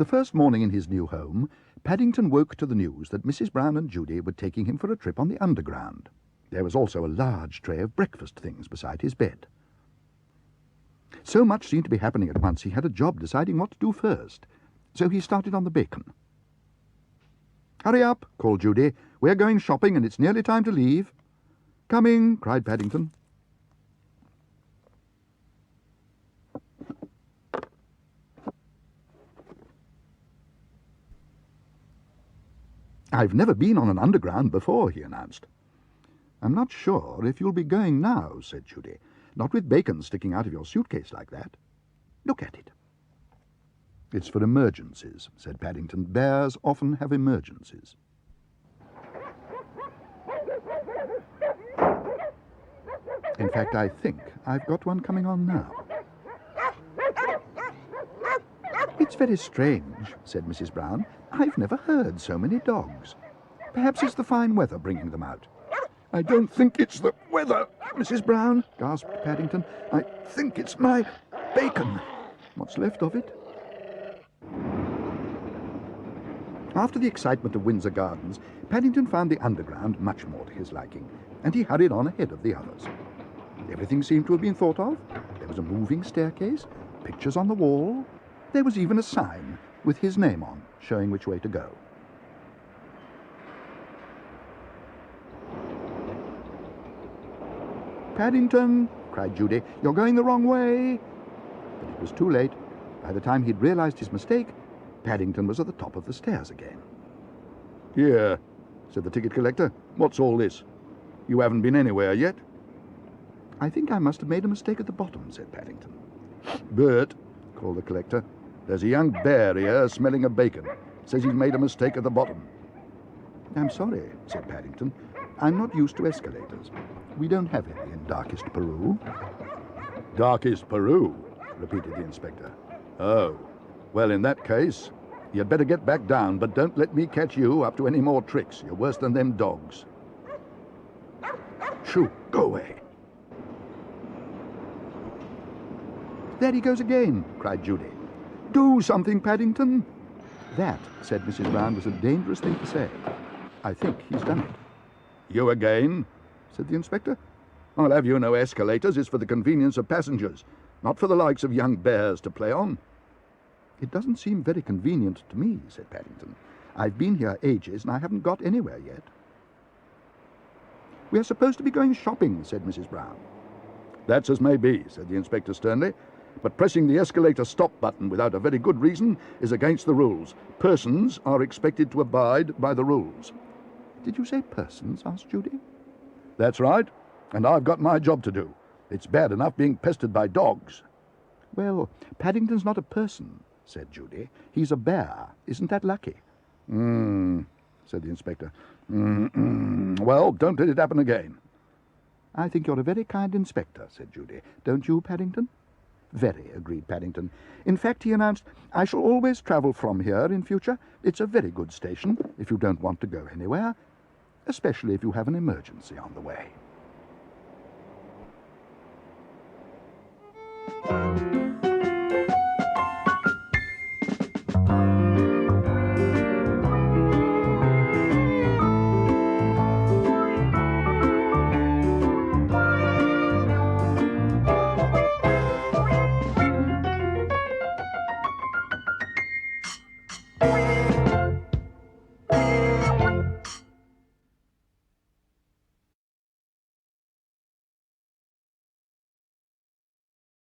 The first morning in his new home, Paddington woke to the news that Mrs. Brown and Judy were taking him for a trip on the Underground. There was also a large tray of breakfast things beside his bed. So much seemed to be happening at once, he had a job deciding what to do first. So he started on the bacon. "Hurry up," called Judy. "We're going shopping and it's nearly time to leave." "Coming," cried Paddington. "I've never been on an Underground before," he announced. "I'm not sure if you'll be going now," said Judy. "Not with bacon sticking out of your suitcase like that. Look at it." "It's for emergencies," said Paddington. "Bears often have emergencies." "In fact, I think I've got one coming on now." "It's very strange," said Mrs. Brown. "I've never heard so many dogs. Perhaps it's the fine weather bringing them out." "I don't think it's the weather, Mrs. Brown," gasped Paddington. "I think it's my bacon. What's left of it." After the excitement of Windsor Gardens, Paddington found the Underground much more to his liking, and he hurried on ahead of the others. Everything seemed to have been thought of. There was a moving staircase, pictures on the wall. There was even a sign with his name on, showing which way to go. "Paddington," cried Judy, "you're going the wrong way." But it was too late. By the time he'd realized his mistake, Paddington was at the top of the stairs again. "Here," said the ticket collector. "What's all this? You haven't been anywhere yet." "I think I must have made a mistake at the bottom," said Paddington. "Bert," called the collector, "there's a young bear here smelling of bacon. Says he's made a mistake at the bottom." "I'm sorry," said Paddington. "I'm not used to escalators. We don't have any in Darkest Peru." "Darkest Peru?" repeated the inspector. "Oh, well, in that case, you'd better get back down, but don't let me catch you up to any more tricks. You're worse than them dogs." "Shoo, go away." "There he goes again," cried Judy. "Do something, Paddington." "That," said Mrs. Brown, "was a dangerous thing to say. I think he's done it." "You again?" said the inspector. "I'll have you know escalators is for the convenience of passengers, not for the likes of young bears to play on." "It doesn't seem very convenient to me," said Paddington. "I've been here ages and I haven't got anywhere yet." "We're supposed to be going shopping," said Mrs. Brown. "That's as may be," said the inspector sternly, "but pressing the escalator stop button without a very good reason is against the rules. Persons are expected to abide by the rules." "Did you say persons?" asked Judy. "That's right, and I've got my job to do. It's bad enough being pestered by dogs." "Well, Paddington's not a person," said Judy. "He's a bear. Isn't that lucky?" Said the inspector. Well, don't let it happen again." "I think you're a very kind inspector," said Judy. "Don't you, Paddington?" "Very," agreed Paddington. "In fact," he announced, "I shall always travel from here in future. It's a very good station if you don't want to go anywhere, especially if you have an emergency on the way."